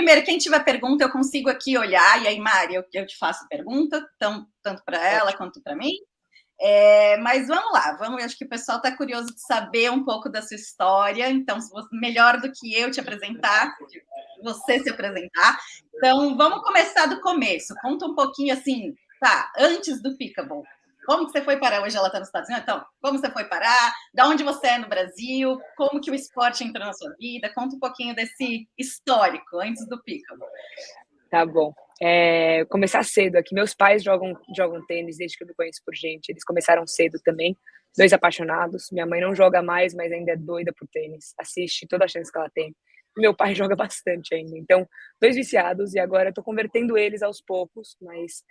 primeiro, quem tiver pergunta, eu consigo aqui olhar, e aí, Mari, eu te faço pergunta, tanto para ela quanto para mim. Mas vamos lá, acho que o pessoal está curioso de saber um pouco da sua história, então, melhor do que eu te apresentar, você se apresentar. Então, vamos começar do começo. Conta um pouquinho assim, tá, antes do Pickleball. Como que você foi parar? Hoje ela está nos Estados Unidos, então, como você foi parar? Da onde você é no Brasil? Como que o esporte entrou na sua vida? Conta um pouquinho desse histórico, antes do Pickleball. Tá bom. Começar cedo aqui. Meus pais jogam tênis desde que eu me conheço por gente. Eles começaram cedo também. 2 apaixonados. Minha mãe não joga mais, mas ainda é doida por tênis. Assiste toda a chance que ela tem. Meu pai joga bastante ainda. Então, 2 viciados e agora eu tô convertendo eles aos poucos, mas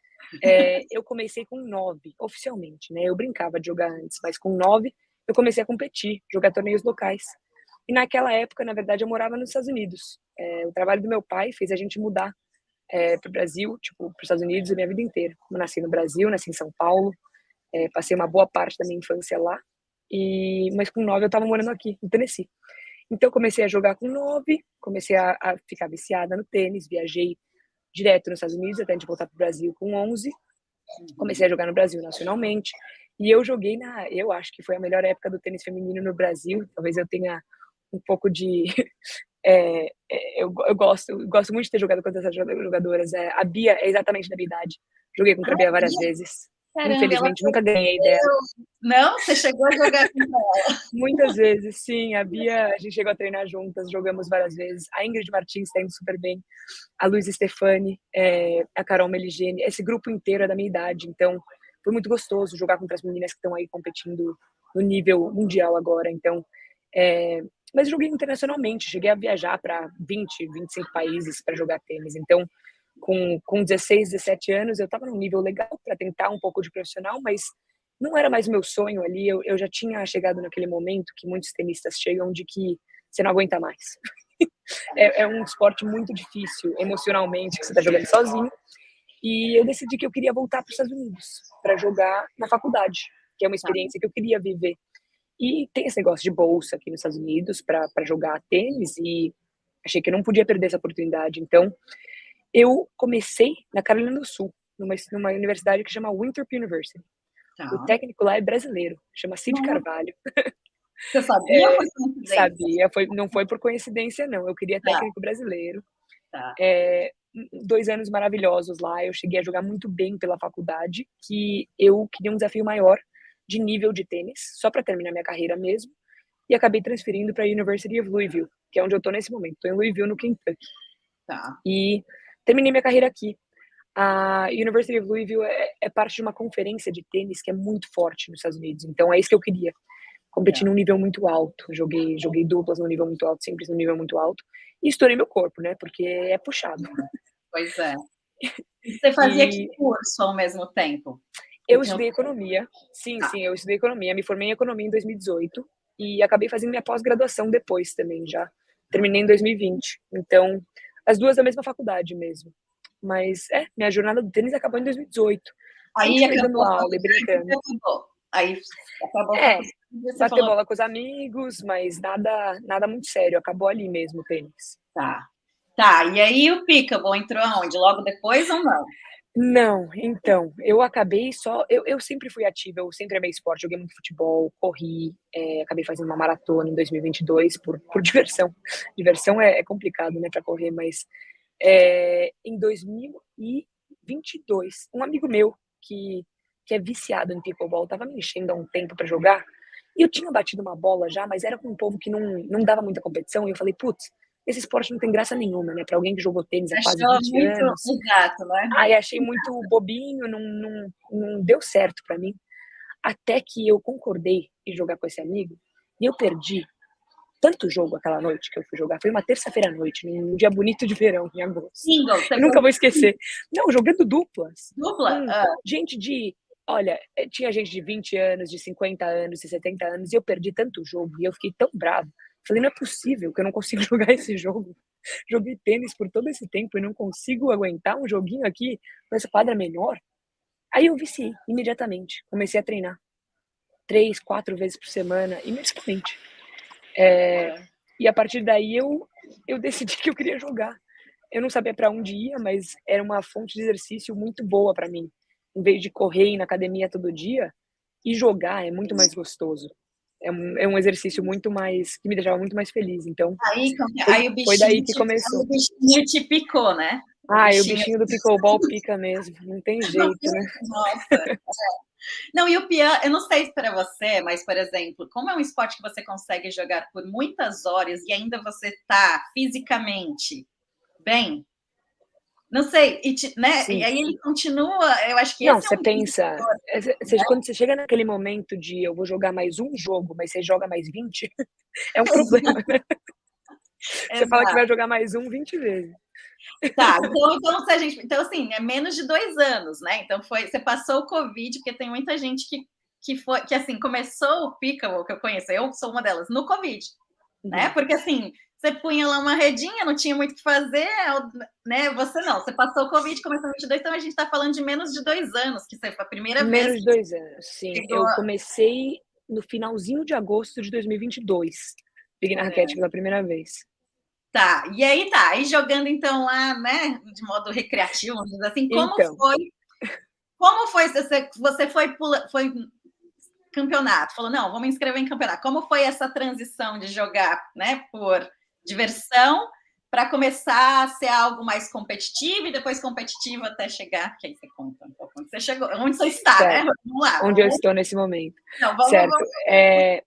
eu comecei com 9, oficialmente, né? Eu brincava de jogar antes, mas com 9 eu comecei a competir, jogar torneios locais. E naquela época, na verdade, eu morava nos Estados Unidos. O trabalho do meu pai fez a gente mudar para o Brasil, para os Estados Unidos a minha vida inteira. Eu nasci no Brasil, nasci em São Paulo, passei uma boa parte da minha infância lá, mas com 9 eu estava morando aqui, no Tennessee. Então eu comecei a jogar com 9, comecei a ficar viciada no tênis, viajei direto nos Estados Unidos até a gente voltar para o Brasil com 11, comecei a jogar no Brasil nacionalmente, e eu joguei eu acho que foi a melhor época do tênis feminino no Brasil, talvez eu tenha um pouco de eu gosto muito de ter jogado contra essas jogadoras. A Bia é exatamente da minha idade. Joguei contra a Bia várias vezes. Caramba, Infelizmente, nunca ganhei dela. Não? Você chegou a jogar contra ela? Muitas vezes, sim. A Bia, a gente chegou a treinar juntas, jogamos várias vezes. A Ingrid Martins está indo super bem. A Luísa Stefani, a Carol Meligeni. Esse grupo inteiro é da minha idade. Então, foi muito gostoso jogar contra as meninas que estão aí competindo no nível mundial agora. Então, mas joguei internacionalmente, cheguei a viajar para 20, 25 países para jogar tênis. Então, com 16, 17 anos, eu estava num nível legal para tentar um pouco de profissional, mas não era mais meu sonho ali. Eu já tinha chegado naquele momento que muitos tenistas chegam de que você não aguenta mais. É um esporte muito difícil emocionalmente, que você está jogando sozinho. E eu decidi que eu queria voltar para os Estados Unidos para jogar na faculdade, que é uma experiência que eu queria viver. E tem esse negócio de bolsa aqui nos Estados Unidos para jogar tênis e achei que eu não podia perder essa oportunidade. Então, eu comecei na Carolina do Sul, numa universidade que chama Winthrop University. Tá. O técnico lá é brasileiro, chama Cid Carvalho. Você sabia ou foi coincidência? Sabia, não foi por coincidência, não. Eu queria técnico brasileiro. Tá. 2 anos maravilhosos lá, eu cheguei a jogar muito bem pela faculdade, que eu queria um desafio maior de nível de tênis, só para terminar minha carreira mesmo, e acabei transferindo para a University of Louisville, que é onde eu estou nesse momento. Estou em Louisville, no Kentucky. Tá. E terminei minha carreira aqui. A University of Louisville é parte de uma conferência de tênis que é muito forte nos Estados Unidos, então é isso que eu queria. Competir num nível muito alto, joguei duplas num nível muito alto, simples num nível muito alto, e estourei meu corpo, né, porque é puxado. Pois é. E você fazia que curso ao mesmo tempo? Eu estudei economia, sim, eu estudei economia, me formei em economia em 2018 e acabei fazendo minha pós-graduação depois também já. Terminei em 2020, então as duas da mesma faculdade mesmo. Mas minha jornada do tênis acabou em 2018. Aí acabou dando aula e brincando. Aí acabou. Bater bola com os amigos, mas nada muito sério. Acabou ali mesmo o tênis. Tá, e aí o Pickleball entrou aonde? Logo depois ou não? Não, então, eu acabei eu sempre fui ativa, eu sempre amei esporte, joguei muito futebol, corri, acabei fazendo uma maratona em 2022 por diversão. Diversão é complicado, né, para correr, mas em 2022, um amigo meu que é viciado em pickleball estava me enchendo há um tempo para jogar, e eu tinha batido uma bola já, mas era com um povo que não dava muita competição, e eu falei, putz, esse esporte não tem graça nenhuma, né, para alguém que jogou tênis há quase 20 anos. Exato, né? Aí achei muito bobinho, não deu certo para mim. Até que eu concordei em jogar com esse amigo e eu perdi tanto jogo aquela noite que eu fui jogar. Foi uma terça-feira à noite, num dia bonito de verão, em agosto. Single, eu nunca vou esquecer. Não, jogando duplas. Dupla? Gente olha, tinha gente de 20 anos, de 50 anos, de 70 anos, e eu perdi tanto jogo e eu fiquei tão bravo. Falei, não é possível que eu não consigo jogar esse jogo. Joguei tênis por todo esse tempo e não consigo aguentar um joguinho aqui nessa quadra menor. Aí eu viciei imediatamente. Comecei a treinar 3, 4 vezes por semana, imediatamente. E a partir daí eu decidi que eu queria jogar. eu não sabia para onde ia, mas era uma fonte de exercício muito boa para mim. Em vez de correr e ir na academia todo dia, e jogar é muito mais gostoso. É um exercício muito mais que me deixava muito mais feliz, então foi Aí foi daí que o começou. bichinho te picou, né? O O bichinho. bichinho do pickleball pica mesmo, não tem jeito, né. Nossa. Não, e o piano, eu não sei para você, mas, por exemplo, como é um esporte que você consegue jogar por muitas horas e ainda você tá fisicamente bem, não sei, né? E Sim. aí ele continua, eu acho que Não, esse é você um pensa, quando você chega naquele momento de eu vou jogar mais um jogo, mas você joga mais 20, é um problema, né. Você fala que vai exato. jogar mais 20 vezes. Tá, então, se a gente, então assim, é menos de 2 anos, né? Então você passou o Covid, porque tem muita gente que assim, começou o pickleball, que eu conheço, eu sou uma delas, no Covid, né? Uhum. Porque assim, você punha lá uma redinha, não tinha muito o que fazer, né? Você não, você passou o Covid, começou em 22, então a gente está falando de menos de 2 anos, que foi a primeira vez Menos de que 2 anos, sim. chegou. Eu comecei no finalzinho de agosto de 2022, peguei na raquete pela primeira vez. Tá, e aí tá, aí jogando então lá, né, de modo recreativo, vamos dizer assim, Então, como foi, você foi campeonato, falou, não, vamos inscrever em campeonato. Como foi essa transição de jogar, né, por diversão para começar a ser algo mais competitivo e depois competitivo até chegar, que aí você conta um pouco onde você chegou, onde você está, né? certo, Vamos lá, onde eu estou nesse momento. não, Certo, vamos.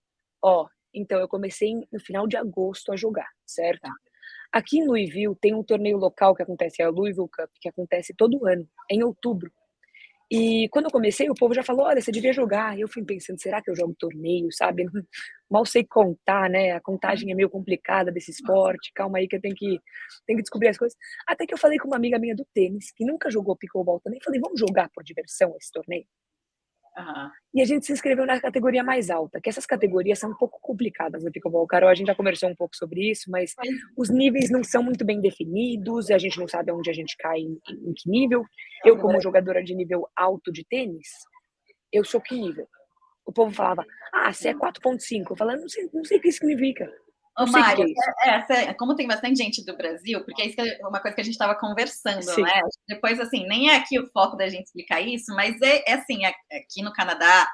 então eu comecei no final de agosto a jogar, Tá. certo? Aqui em Louisville tem um torneio local que acontece, é a Louisville Cup, que acontece todo ano, em outubro. E quando eu comecei, o povo já falou: "Olha, você devia jogar". E eu fui pensando: "Será que eu jogo torneio?", sabe. Mal sei contar, né, a contagem é meio complicada desse esporte, calma aí que eu tenho que descobrir as coisas. Até que eu falei com uma amiga minha do tênis, que nunca jogou pickleball também, falei: "Vamos jogar por diversão esse torneio?". Aham. E a gente se inscreveu na categoria mais alta, que essas categorias são um pouco complicadas no pickleball. Carol, a gente já conversou um pouco sobre isso, mas os níveis não são muito bem definidos, a gente não sabe onde a gente cai em que nível. Eu, como jogadora de nível alto de tênis, eu sou que nível? O povo falava: "Ah, você é 4.5". Eu falava: "Não sei o que significa, Ô, não sei o que Mário, que é isso". como tem bastante gente do Brasil, porque isso é uma coisa que a gente estava conversando, Sim, né? Depois, assim, nem é aqui o foco da gente explicar isso, mas é assim, aqui no Canadá,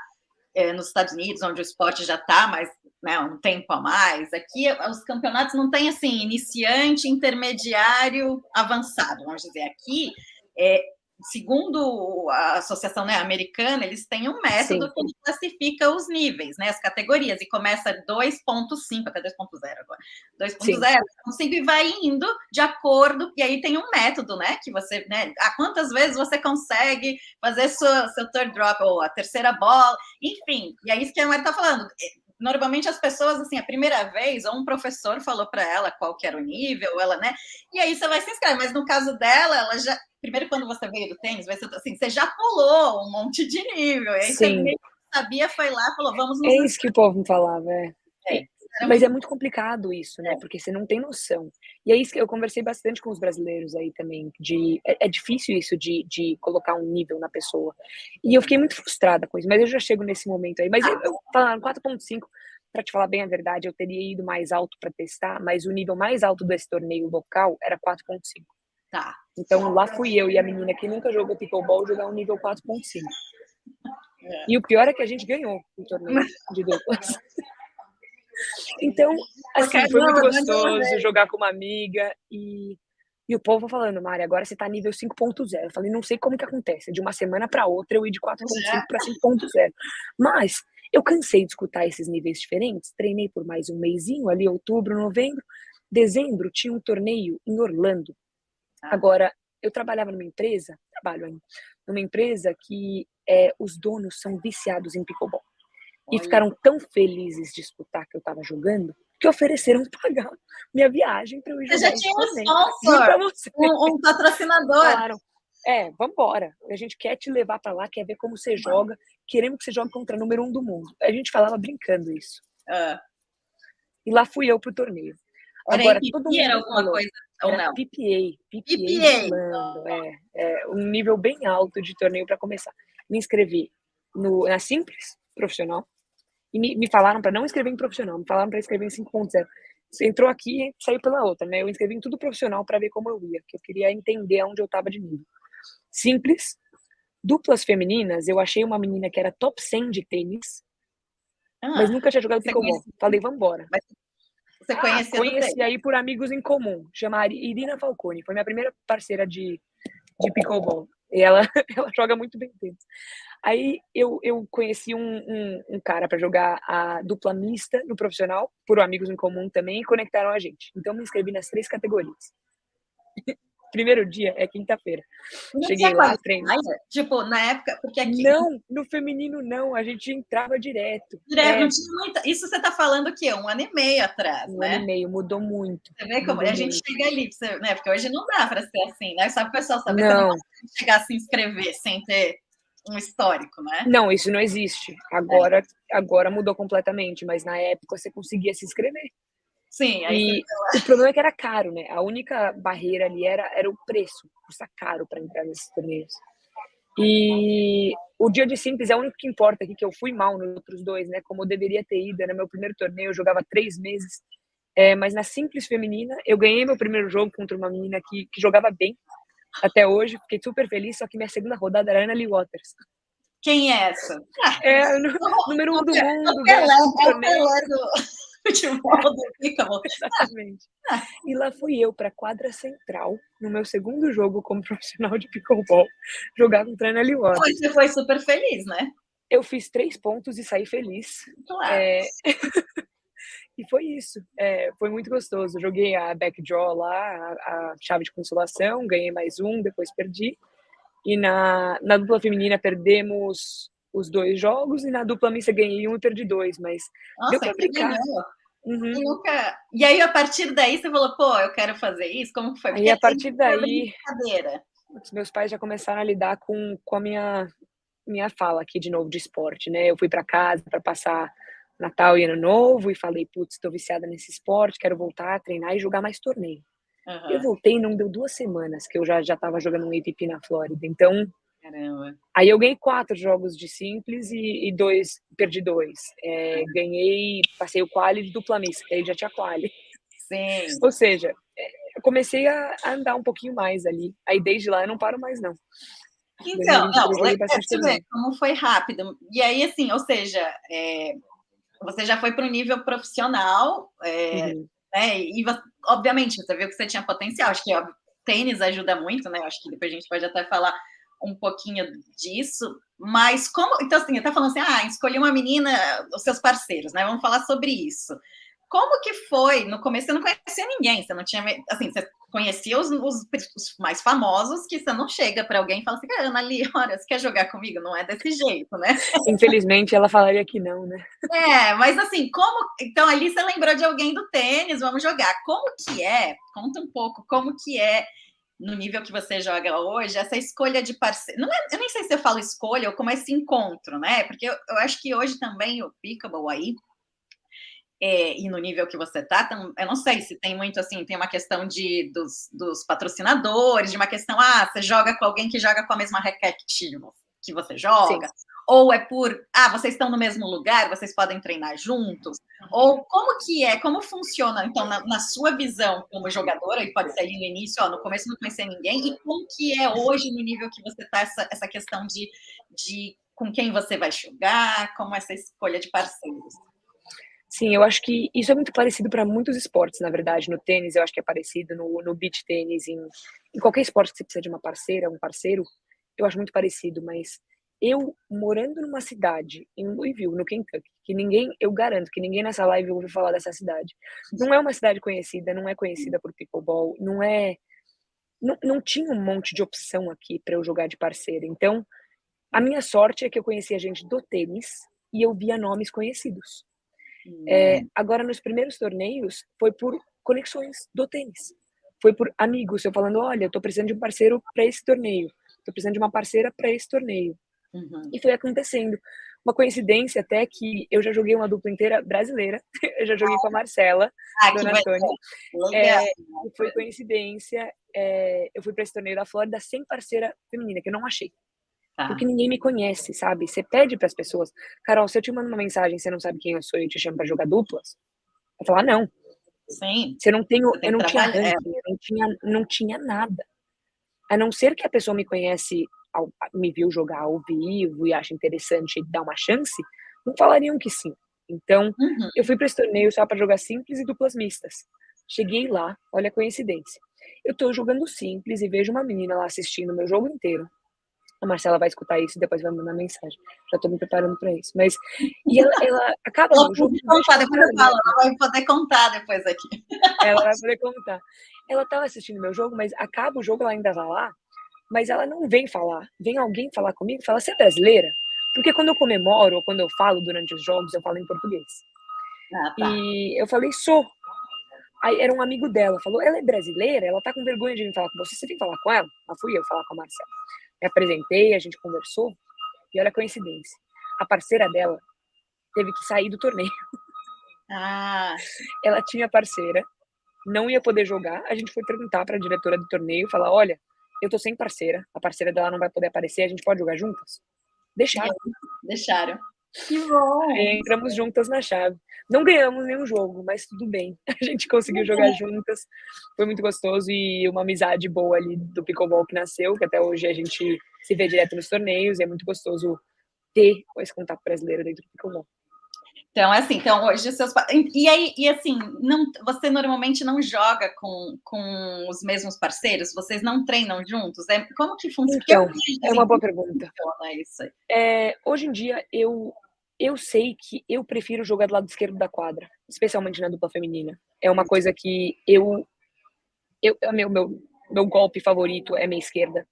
nos Estados Unidos, onde o esporte já está mais, né, um tempo a mais, aqui os campeonatos não têm assim, iniciante, intermediário, avançado, vamos dizer. Aqui, é, segundo a Associação, né, Americana, eles têm um método sim, que classifica os níveis, né, as categorias, e começa 2.5 até 2.0 agora. sim, 2.0, 2.5 e vai indo de acordo, e aí tem um método, né, que você, né, a quantas vezes você consegue fazer seu third drop, ou a terceira bola, enfim, e é isso que a Mari está falando. Normalmente as pessoas, assim, a primeira vez, ou um professor falou para ela qual que era o nível, ela, né? E aí você vai se inscrever. Mas no caso dela, ela já. Primeiro, quando você veio do tênis, vai ser assim, você já pulou um monte de nível. E aí você sim. meio que sabia, foi lá, falou, vamos nos É isso que o povo me falava, é. E Era mas é muito. muito complicado isso, né, porque você não tem noção. E é isso que eu conversei bastante com os brasileiros aí também, é difícil isso de colocar um nível na pessoa. E eu fiquei muito frustrada com isso, mas eu já chego nesse momento aí. Mas eu falando 4.5, pra te falar bem a verdade, eu teria ido mais alto pra testar, mas o nível mais alto desse torneio local era 4.5. Tá. Então lá fui eu e a menina que nunca jogou pickleball jogar um nível 4.5. E o pior é que a gente ganhou o torneio de duplas. Então, assim, foi muito Caramba, de onde ela gostoso veio? jogar com uma amiga e o povo falando: "Mari, agora você tá nível 5.0". Eu falei: "Não sei como que acontece, de uma semana para outra eu ir de 4.5 para 5.0". Mas eu cansei de escutar esses níveis diferentes, treinei por mais um mesinho ali, outubro, novembro, dezembro tinha um torneio em Orlando. Ah, Agora, eu trabalhava numa empresa, trabalho ainda, numa empresa que, os donos são viciados em pickleball. E olha. ficaram tão felizes de escutar que eu estava jogando, que ofereceram pagar minha viagem para eu ir Você já jogar esse tinha um torneio. Juro sponsor, pra você. um patrocinador. Falaram: "É, vamos embora, a gente quer te levar pra lá, quer ver como você joga, queremos que você jogue contra a número 1 do mundo". A gente falava brincando isso. Ah, E lá fui eu para o torneio. era Agora todo APP, era mundo alguma falou coisa ou era não? PPA de PPA. Orlando, um nível bem alto de torneio para começar. Me inscrevi na Simples, profissional, e me falaram para não escrever em profissional, me falaram para escrever em 5.0. entrou aqui e saiu pela outra, né? Eu inscrevi em tudo profissional para ver como eu ia, que eu queria entender onde eu estava de nível. Simples. Duplas femininas, eu achei uma menina que era top 100 de tênis, mas nunca tinha jogado pickleball. Falei, vambora. Você conheceu do Conheci tênis? aí por amigos em comum, chama Irina Falcone, foi minha primeira parceira de pickleball. E ela joga muito bem tênis. Aí eu conheci um cara para jogar a dupla mista no profissional, por amigos em comum também, e conectaram a gente. Então me inscrevi nas 3 categorias. Primeiro dia é quinta-feira. Cheguei lá, treino. Tipo, na época, porque aqui... Não, no feminino não, a gente entrava direto. Não tinha muita... Isso você tá falando o quê? 1 ano e meio atrás, né? 1 ano e meio, mudou muito. Você vê como a gente chega ali, né? Porque hoje não dá para ser assim, né? Só que o pessoal sabe que não. você não pode chegar a se inscrever sem ter um histórico, né? Não, isso não existe. Agora mudou completamente, mas na época você conseguia se inscrever. Sim, aí o problema é que era caro, né? A única barreira ali era o preço. Custa caro para entrar nesses torneios. E o dia de simples é o único que importa aqui, que eu fui mal nos outros 2, né? Como eu deveria ter ido. Era meu primeiro torneio, eu jogava 3 meses. Mas na simples feminina, eu ganhei meu primeiro jogo contra uma menina que jogava bem até hoje. Fiquei super feliz, só que minha segunda rodada era Anna Lee Waters. Quem é essa? Número 1 do mundo. O Pelé do futebol do pickleball. Exatamente. E lá fui eu para a quadra central, no meu segundo jogo como profissional de pickleball, jogar contra a Anna Lee Waters. Você foi super feliz, né? Eu fiz 3 pontos e saí feliz. Claro. E foi isso. Foi muito gostoso. Joguei a backdraw lá, a chave de consolação, ganhei mais um, depois perdi. E na dupla feminina perdemos os 2 jogos, e na dupla mista ganhei 1 e perdi 2, mas deu pra brincar. Uhum. E aí, a partir daí, você falou, pô, eu quero fazer isso? Como que foi? Aí, a partir daí, os meus pais já começaram a lidar com a minha fala aqui de novo de esporte, né? Eu fui para casa para passar Natal e Ano Novo e falei, putz, estou viciada nesse esporte, quero voltar a treinar e jogar mais torneio. Uhum. Eu voltei e não deu 2 semanas que eu já estava jogando um APP na Flórida. Então, caramba. Aí eu ganhei 4 jogos de simples e 2, perdi 2. Ganhei, passei o quali de dupla mista, que aí já tinha quali. Sim. Ou seja, eu comecei a andar um pouquinho mais ali. Aí desde lá eu não paro mais, não. Então, deixa eu ver como foi rápido. E aí, assim, ou seja, você já foi para o nível profissional, né? E obviamente você viu que você tinha potencial. Acho que tênis ajuda muito, né? Acho que depois a gente pode até falar um pouquinho disso. Mas como. Então, assim, tá falando assim, escolhi uma menina, os seus parceiros, né? Vamos falar sobre isso. Como que foi? No começo você não conhecia ninguém, você não tinha. Assim, você conhecia os mais famosos, que você não chega para alguém e fala assim, Ana Lee, olha, você quer jogar comigo? Não é desse jeito, né? Infelizmente, ela falaria que não, né? Mas assim, como. Então, ali você lembrou de alguém do tênis, vamos jogar. Como que é? Conta um pouco como que é, no nível que você joga hoje, essa escolha de parceiro. Não eu nem sei se eu falo escolha ou como é esse encontro, né? Porque eu acho que hoje também o pickleball aí, e no nível que você tá, eu não sei se tem muito assim, tem uma questão dos patrocinadores, de uma questão, você joga com alguém que joga com a mesma raquete que você joga, sim. Ou é por, vocês estão no mesmo lugar, vocês podem treinar juntos, ou como funciona, então, na sua visão como jogadora, e pode ser ali no início, no começo não conhecer ninguém, e como que é hoje no nível que você tá, essa questão de com quem você vai jogar, como essa escolha de parceiros. Sim, eu acho que isso é muito parecido para muitos esportes, na verdade. No tênis, eu acho que é parecido, no beach tênis, em qualquer esporte que você precisa de uma parceira, um parceiro, eu acho muito parecido, mas eu, morando numa cidade, em Louisville, no Kentucky, que eu garanto que ninguém nessa live ouviu falar dessa cidade. Não é uma cidade conhecida, não é conhecida por pickleball, não tinha um monte de opção aqui para eu jogar de parceira. Então, a minha sorte é que eu conhecia gente do tênis e eu via nomes conhecidos. Agora, nos primeiros torneios, foi por conexões do tênis. Foi por amigos, eu falando, olha, eu tô precisando de um parceiro para esse torneio. Tô precisando de uma parceira para esse torneio. Uhum. E foi acontecendo. Uma coincidência até que eu já joguei uma dupla inteira brasileira. Eu já joguei com a Marcela, Dona Antônia. E foi coincidência. Eu fui para esse torneio da Flórida sem parceira feminina, que eu não achei. Porque ninguém me conhece, sabe? Você pede para as pessoas, Carol, se eu te mando uma mensagem e você não sabe quem eu sou e eu te chamo para jogar duplas, eu falar, não. Sim, Você não tem você tem eu que não tinha trabalhar. ranking, eu não tinha nada. A não ser que a pessoa me conhece, me viu jogar ao vivo e acha interessante dar uma chance, não falariam que sim. Então, Uhum. eu fui para esse torneio só para jogar simples e duplas mistas. Cheguei lá, olha a coincidência. Eu tô jogando simples e vejo uma menina lá assistindo o meu jogo inteiro. A Marcela vai escutar isso e depois vai me mandar mensagem. Já tô me preparando para isso. Mas e ela acaba Ela meu jogo, pode eu vejo contar, uma depois menina eu falo, olhando. ela vai poder contar depois aqui. Ela vai poder contar. Ela estava assistindo meu jogo, mas acaba o jogo, ela ainda tá lá, mas ela não vem falar. Vem alguém falar comigo e fala: "Você é brasileira?" Porque quando eu comemoro ou quando eu falo durante os jogos, eu falo em português. Ah, tá. E eu falei: "Sou". Aí era um amigo dela, falou: "Ela é brasileira? Ela tá com vergonha de vir falar com você, você vem falar com ela?" Lá fui eu falar com a Marcela. Me apresentei, a gente conversou, e olha a coincidência. A parceira dela teve que sair do torneio. Ah, Ela tinha parceira, não ia poder jogar. A gente foi perguntar para a diretora do torneio, falar: "Olha, eu tô sem parceira, a parceira dela não vai poder aparecer, a gente pode jogar juntas?" e aí Deixaram. deixaram. Que bom! Aí entramos juntas na chave. Não ganhamos nenhum jogo, mas tudo bem. A gente conseguiu jogar juntas. Foi muito gostoso e uma amizade boa ali do pickleball que nasceu, que até hoje a gente se vê direto nos torneios e é muito gostoso ter esse contato brasileiro dentro do pickleball. Então, assim, então hoje os seus e aí e assim, não, você normalmente não joga com os mesmos parceiros? Vocês não treinam juntos? É, como que funciona? Porque eu Então, vejo é assim, uma boa como pergunta. funciona isso aí? Hoje em dia eu sei que eu prefiro jogar do lado esquerdo da quadra, especialmente na dupla feminina. É uma coisa que eu é meu golpe favorito é minha esquerda.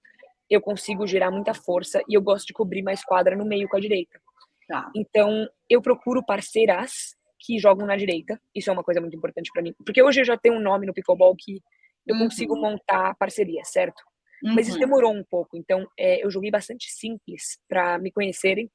Eu consigo gerar muita força e eu gosto de cobrir mais quadra no meio com a direita. Tá. Então, eu procuro parceiras que jogam na direita. Isso é uma coisa muito importante para mim, porque hoje eu já tenho um nome no pickleball que eu consigo Uhum, montar parceria, certo? Mas isso uhum, demorou um pouco. Então, eu joguei bastante simples para me conhecerem,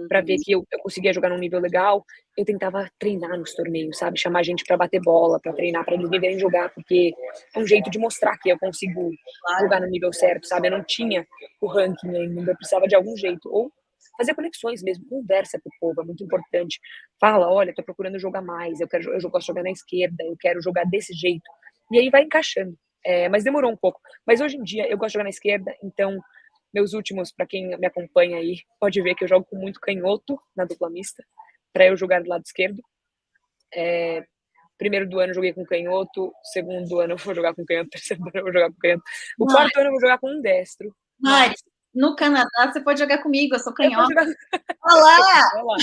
para ver uhum. que eu conseguia jogar num nível legal. Eu tentava treinar nos torneios, sabe? Chamar gente para bater bola, para treinar, para eles me verem jogar, porque é um jeito de mostrar que eu consigo Claro. jogar no nível certo, sabe? Eu não tinha o ranking ainda, eu precisava de algum jeito. Ou fazer conexões mesmo, conversa com o povo, é muito importante. Fala: "Olha, tô procurando jogar mais, eu gosto de jogar na esquerda, eu quero jogar desse jeito". E aí vai encaixando. Mas demorou um pouco. Mas hoje em dia eu gosto de jogar na esquerda, então meus últimos, para quem me acompanha aí, pode ver que eu jogo com muito canhoto na dupla mista, para eu jogar do lado esquerdo. Primeiro do ano eu joguei com canhoto, segundo ano eu vou jogar com canhoto, terceiro ano eu vou jogar com canhoto. O Mari, quarto ano eu vou jogar com um destro, Mari, mas no Canadá você pode jogar comigo, eu sou eu posso canhota. jogar. Olha lá! Olha lá,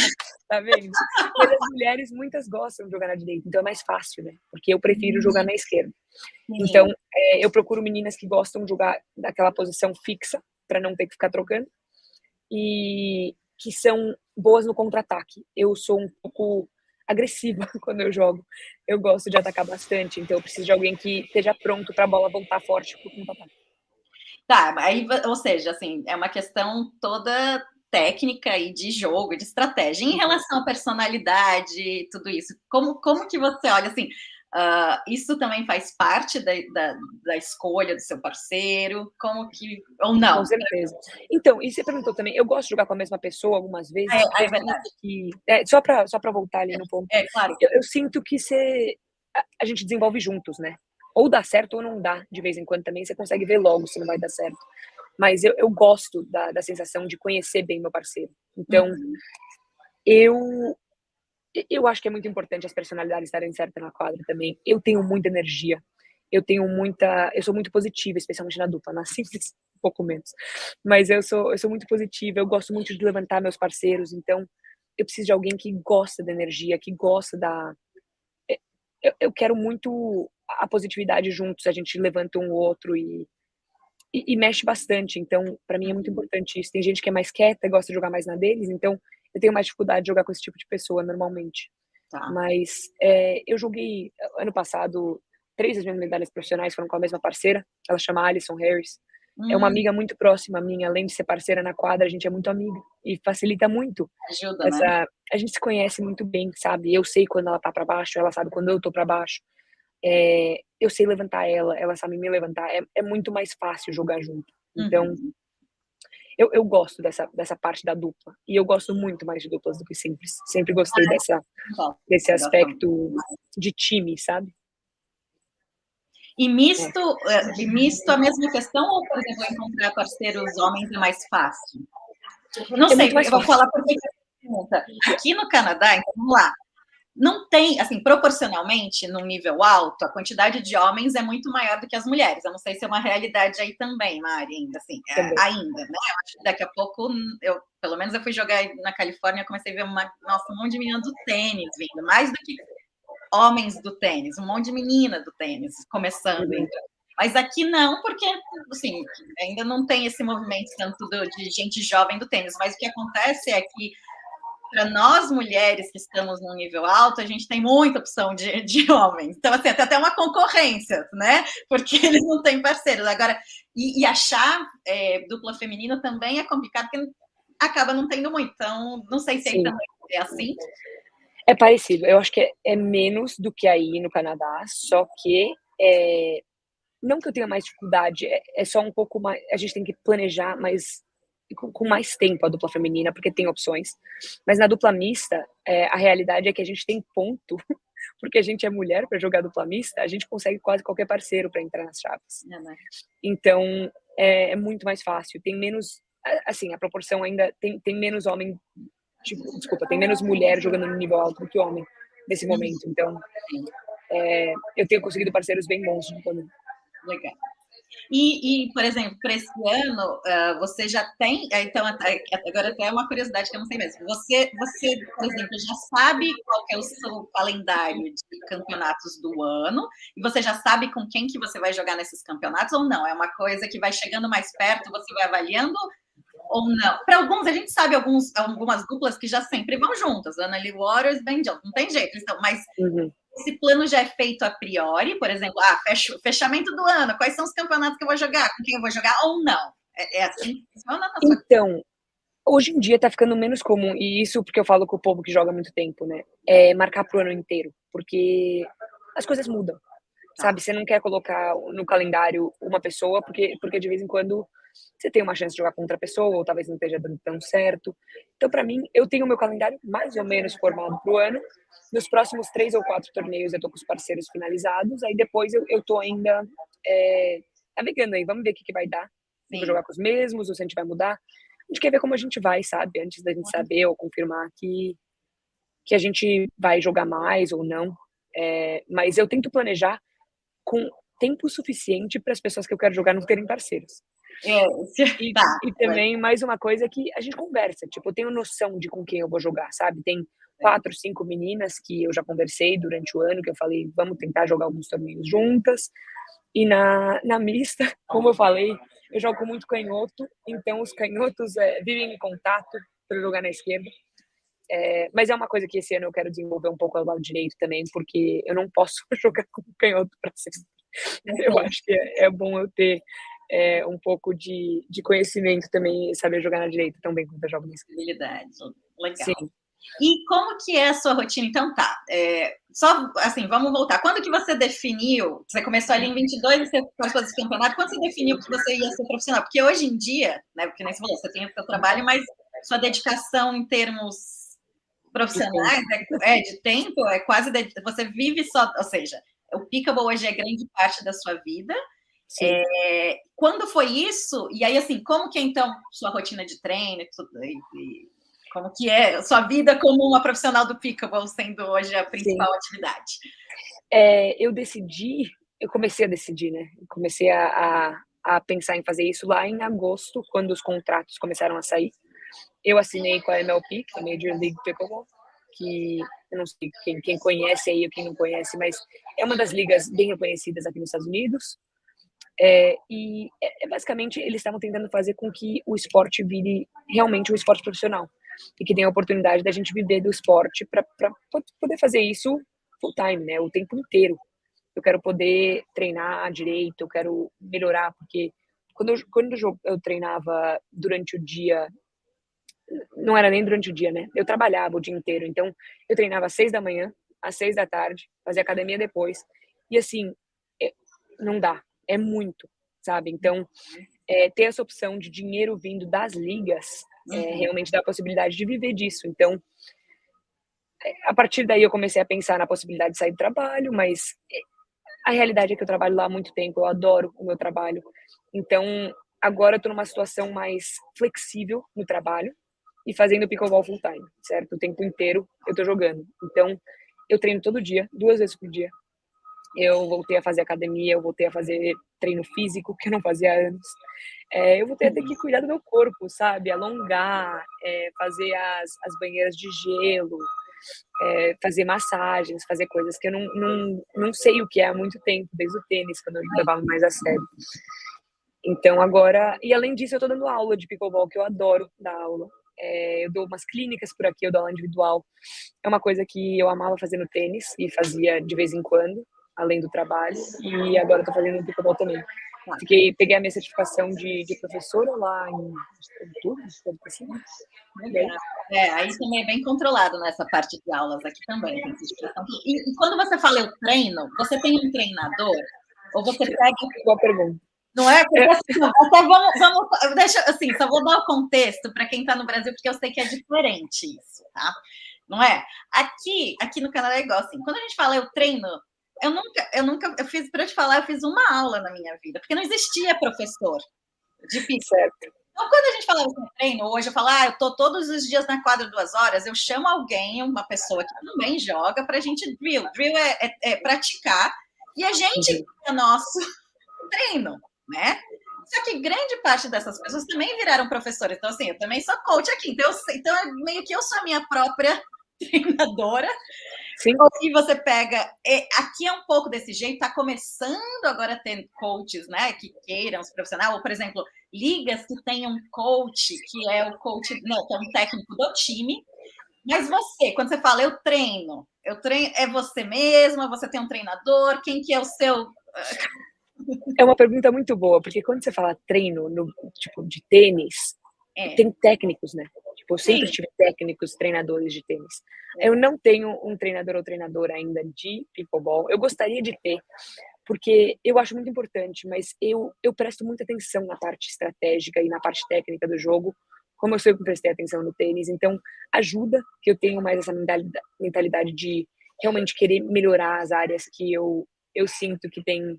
tá vendo? Mas as mulheres, muitas gostam de jogar na direita, então é mais fácil, né? Porque eu prefiro jogar na esquerda. Então, Sim. eu procuro meninas que gostam de jogar daquela posição fixa, para não ter que ficar trocando, e que são boas no contra-ataque. Eu sou um pouco agressiva quando eu jogo. Eu gosto de atacar bastante, então eu preciso de alguém que esteja pronto para a bola voltar forte pro contra-ataque. Tá, aí, ou seja, assim, é uma questão toda técnica e de jogo, de estratégia. Em Uhum. relação à personalidade, tudo isso, como que você olha assim? Isso também faz parte da escolha do seu parceiro? Como que. Ou Com não? certeza. Então, e você perguntou também, eu gosto de jogar com a mesma pessoa algumas vezes, porque É eu sinto verdade. que só pra voltar ali no ponto, Claro. eu sinto que a gente desenvolve juntos, né. Ou dá certo ou não dá, de vez em quando também você consegue ver logo se não vai dar certo. Mas eu gosto da sensação de conhecer bem meu parceiro. Então, Uhum. eu eu acho que é muito importante as personalidades estarem certas na quadra também. Eu tenho muita energia, eu sou muito positiva, especialmente na dupla, na simples um pouco menos. Mas eu sou muito positiva, eu gosto muito de levantar meus parceiros, então eu preciso de alguém que gosta da energia, que gosta da eu quero muito a positividade juntos, a gente levanta um o outro e mexe bastante, então para mim é muito Uhum. importante isso. Tem gente que é mais quieta, gosta de jogar mais na deles, então eu tenho mais dificuldade de jogar com esse tipo de pessoa normalmente. Tá. Mas, eu joguei ano passado 3 das minhas medalhas profissionais foram com a mesma parceira, ela chama Alison Harris. É uma Hum, amiga muito próxima minha, além de ser parceira na quadra, a gente é muito amiga e facilita muito ajuda, né? essa a gente se conhece muito bem, sabe. Eu sei quando ela tá pra baixo, ela sabe quando eu tô pra baixo. Eu sei levantar ela, ela sabe me levantar, é muito mais fácil jogar junto. Então, Uhum. eu gosto dessa parte da dupla, e eu gosto muito mais de duplas do que simples. Sempre gostei Você gosta desse você gosta aspecto de time, sabe? E misto a mesma questão, ou, por exemplo, encontrar parceiros homens é mais fácil? Eu não sei, eu vou falar porque pergunta. Aqui no Canadá, então vamos lá. Não tem, assim, proporcionalmente, num nível alto, a quantidade de homens é muito maior do que as mulheres. Eu não sei se é uma realidade aí também, Mari, ainda assim, ainda, né? Eu acho que daqui a pouco, pelo menos eu fui jogar na Califórnia, eu comecei a ver um monte de menina do tênis vindo, mais do que homens do tênis, um monte de menina do tênis começando. Mas aqui não, porque, assim, ainda não tem esse movimento tanto de gente jovem do tênis. Mas o que acontece é que, para nós mulheres que estamos num nível alto, a gente tem muita opção de homens. Então, assim, tem até uma concorrência, né? Porque eles não têm parceiros. Agora, e achar dupla feminina também é complicado, porque acaba não tendo muito. Então, não sei se aí também é assim. É parecido. Eu acho que é menos do que aí no Canadá, só que não que eu tenha mais dificuldade, é só um pouco mais. A gente tem que planejar mais com mais tempo a dupla feminina, porque tem opções. Mas na dupla mista, a realidade é que a gente tem ponto, porque a gente é mulher para jogar dupla mista, a gente consegue quase qualquer parceiro para entrar nas chaves. Então, é muito mais fácil. Tem menos, assim, a proporção ainda tem menos homem, tem menos mulher jogando no nível alto do que homem nesse momento. Então, eu tenho conseguido parceiros bem bons também. Legal. E, por exemplo, para esse ano, você já tem... Então, agora até é uma curiosidade que eu não sei mesmo. Você, por exemplo, já sabe qual é o seu calendário de campeonatos do ano? E você já sabe com quem que você vai jogar nesses campeonatos ou não? É uma coisa que vai chegando mais perto, você vai avaliando ou não? Para alguns, a gente sabe algumas duplas que já sempre vão juntas. Ana Lee Waters e Ben Jones. Não tem jeito, eles estão... Mas... Esse plano já é feito a priori, por exemplo, fechamento do ano, quais são os campeonatos que eu vou jogar, com quem eu vou jogar ou não? É assim que funciona? Então, hoje em dia tá ficando menos comum, e isso porque eu falo com o povo que joga há muito tempo, né? Marcar pro ano inteiro, porque as coisas mudam, sabe? Você não quer colocar no calendário uma pessoa, porque de vez em quando você tem uma chance de jogar com outra pessoa, ou talvez não esteja dando tão certo. Então, para mim, eu tenho o meu calendário mais ou menos formado pro ano. Nos próximos 3 ou 4 torneios eu tô com os parceiros finalizados, aí depois eu tô ainda navegando aí, vamos ver o que vai dar. Se eu vou jogar com os mesmos, ou se a gente vai mudar. A gente quer ver como a gente vai, sabe? Antes da gente saber ou confirmar que a gente vai jogar mais ou não. Mas eu tento planejar com tempo suficiente para as pessoas que eu quero jogar não terem parceiros. E também, mais uma coisa que a gente conversa. Tipo, eu tenho noção de com quem eu vou jogar, sabe? Tem 4, 5 meninas que eu já conversei durante o ano, que eu falei, vamos tentar jogar alguns torneios juntas. E na mista, como eu falei, eu jogo muito canhoto, então os canhotos vivem em contato para jogar na esquerda. Mas é uma coisa que esse ano eu quero desenvolver um pouco ao lado direito também, porque eu não posso jogar com canhoto para sempre. Eu acho que é bom eu ter um pouco de conhecimento também e saber jogar na direita tão bem quanto eu jogo na esquerda. Legal. Sim. E como que é a sua rotina? Então tá, só assim, vamos voltar. Quando que você definiu, você começou ali em 22 e você participou desse campeonato, quando você definiu que você ia ser profissional? Porque hoje em dia, né, porque nem você falou, você tem o seu trabalho, mas sua dedicação em termos profissionais, de tempo, é quase, você vive só, ou seja, o pickleball hoje é grande parte da sua vida. Quando foi isso? E aí, assim, como que é então sua rotina de treino e como que é a sua vida como uma profissional do pickleball, sendo hoje a principal atividade? Eu comecei a decidir, né? Comecei a pensar em fazer isso lá em agosto, quando os contratos começaram a sair. Eu assinei com a MLP, que é a Major League Pickleball, que eu não sei quem conhece aí ou quem não conhece, mas é uma das ligas bem reconhecidas aqui nos Estados Unidos. Basicamente, eles estavam tentando fazer com que o esporte vire realmente um esporte profissional e que tenha a oportunidade da gente viver do esporte para poder fazer isso full time, né? O tempo inteiro. Eu quero poder treinar direito, eu quero melhorar, porque quando eu treinava durante o dia, não era nem durante o dia, né? Eu trabalhava o dia inteiro, então eu treinava às 6 da manhã, às 6 da tarde, fazia academia depois, e assim, não dá, é muito, sabe? Então, ter essa opção de dinheiro vindo das ligas realmente dá a possibilidade de viver disso. Então, a partir daí eu comecei a pensar na possibilidade de sair do trabalho, mas a realidade é que eu trabalho lá há muito tempo, eu adoro o meu trabalho. Então, agora eu tô numa situação mais flexível no trabalho e fazendo pickleball full time, certo? O tempo inteiro eu tô jogando. Então, eu treino todo dia, 2 vezes por dia. Eu voltei a fazer academia, eu voltei a fazer treino físico, que eu não fazia antes. Eu voltei a ter que cuidar do meu corpo, sabe? Alongar, fazer as banheiras de gelo, fazer massagens, fazer coisas que eu não sei o que é há muito tempo, desde o tênis, quando eu levava mais a sério. Então agora, e além disso, eu tô dando aula de pickleball, que eu adoro dar aula. Eu dou umas clínicas por aqui, eu dou aula individual. É uma coisa que eu amava fazer no tênis e fazia de vez em quando, além do trabalho, e agora eu tô fazendo no pickleball também. Peguei a minha certificação de professora lá em outubro, assim. Legal. Aí também é bem controlado nessa parte de aulas aqui também. Tem certificação. E quando você fala eu treino, você tem um treinador? Ou você pega. Boa pergunta. Não é? Porque assim, até vamos deixa, assim, só vou dar o contexto para quem está no Brasil, porque eu sei que é diferente isso, tá? Não é? Aqui no Canadá é igual assim. Quando a gente fala eu treino, eu fiz, para te falar, eu fiz uma aula na minha vida, porque não existia professor de pista. Certo. Então, quando a gente falava assim, treino, hoje eu falo, eu tô todos os dias na quadra 2 horas, eu chamo alguém, uma pessoa que também joga, para a gente drill. Drill é praticar, e a gente é nosso treino, né? Só que grande parte dessas pessoas também viraram professores. Então, assim, eu também sou coach aqui. Então é meio que eu sou a minha própria treinadora. Sim. E você pega... aqui é um pouco desse jeito. Está começando agora a ter coaches, né? Que queiram se profissional. Ou, por exemplo, ligas que tem um coach, que é o coach... Não, que é um técnico do time. Mas você, quando você fala eu treino, é você mesma? Você tem um treinador? Quem que é o seu... É uma pergunta muito boa, porque quando você fala treino, tipo, de tênis, tem técnicos, né? Tipo, eu sempre tive técnicos, treinadores de tênis. Eu não tenho um treinador ou treinadora ainda de pickleball. Eu gostaria de ter, porque eu acho muito importante, mas eu presto muita atenção na parte estratégica e na parte técnica do jogo, como eu sempre prestei atenção no tênis. Então, ajuda que eu tenho mais essa mentalidade de realmente querer melhorar as áreas que eu sinto que tem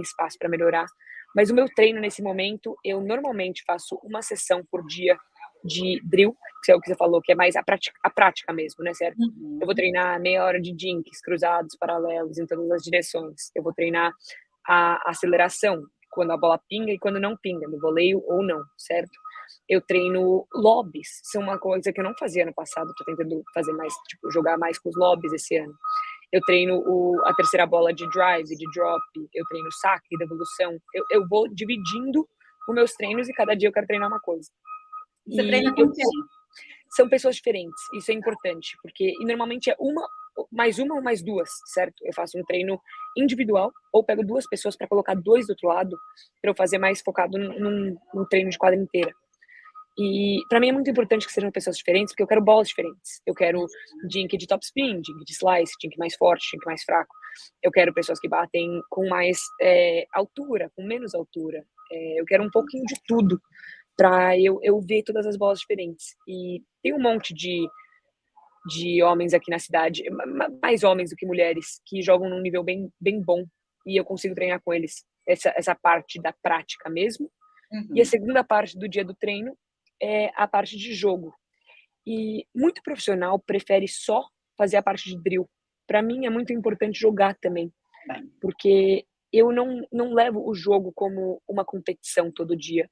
espaço para melhorar. Mas o meu treino nesse momento, eu normalmente faço uma sessão por dia de drill, que é o que você falou, que é mais a prática mesmo, né, certo? Uhum. Eu vou treinar meia hora de jinks, cruzados, paralelos, em todas as direções. Eu vou treinar a aceleração, quando a bola pinga e quando não pinga, no voleio ou não, certo? Eu treino lobbies, são uma coisa que eu não fazia no passado, tô tentando fazer mais, tipo, jogar mais com os lobbies esse ano. Eu treino a terceira bola de drive, de drop, eu treino saque, devolução. Eu vou dividindo os meus treinos e cada dia eu quero treinar uma coisa. Você treina com quem? São pessoas diferentes, isso é importante, porque normalmente é uma ou mais duas, certo? Eu faço um treino individual ou pego 2 pessoas para colocar 2 do outro lado, para eu fazer mais focado num treino de quadra inteira. E para mim é muito importante que sejam pessoas diferentes, porque eu quero bolas diferentes. Eu quero dink de top spin, dink de slice, dink mais forte, dink mais fraco. Eu quero pessoas que batem com mais altura, com menos altura. Eu quero um pouquinho de tudo para eu ver todas as bolas diferentes. E tem um monte de homens aqui na cidade, mais homens do que mulheres, que jogam num nível bem, bem bom. E eu consigo treinar com eles essa parte da prática mesmo. Uhum. E a segunda parte do dia do treino é a parte de jogo. E muito profissional prefere só fazer a parte de drill. Para mim é muito importante jogar também, porque eu não levo o jogo como uma competição todo dia.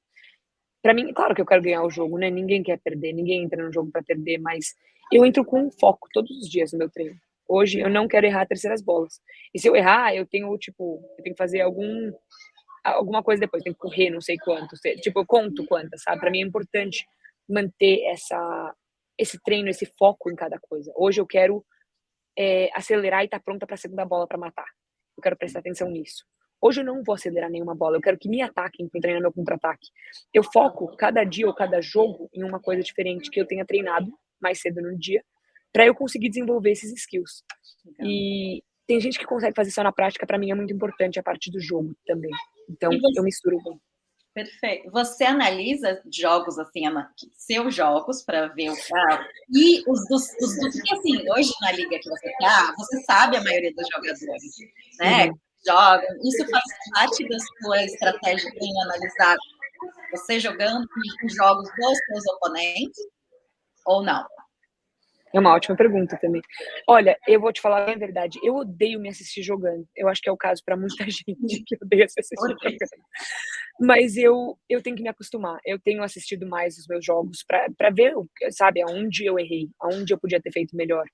Para mim, claro que eu quero ganhar o jogo, né? Ninguém quer perder, ninguém entra no jogo para perder, mas eu entro com um foco todos os dias no meu treino. Hoje eu não quero errar terceiras bolas. E se eu errar, eu tenho que fazer alguma coisa depois, tem que correr não sei quanto, tipo, eu conto quantas, sabe? Para mim é importante manter esse treino, esse foco em cada coisa. Hoje eu quero acelerar e estar pronta para a segunda bola para matar. Eu quero prestar atenção nisso. Hoje eu não vou acelerar nenhuma bola, eu quero que me ataquem para treinar meu contra-ataque. Eu foco cada dia ou cada jogo em uma coisa diferente que eu tenha treinado mais cedo no dia, para eu conseguir desenvolver esses skills. Legal. E tem gente que consegue fazer só na prática, para mim é muito importante a parte do jogo também. Então, eu misturo bem. Perfeito. Você analisa jogos, assim, seus jogos, para ver o carro, e porque, assim, hoje na liga que você tá, você sabe a maioria dos jogadores, né? Uhum. jogam? Isso faz parte da sua estratégia em analisar você jogando os jogos dos seus oponentes ou não? É uma ótima pergunta também. Olha, eu vou te falar a verdade, eu odeio me assistir jogando. Eu acho que é o caso para muita gente que odeia se assistir jogando. Mas eu tenho que me acostumar. Eu tenho assistido mais os meus jogos para ver, sabe, aonde eu errei, aonde eu podia ter feito melhor.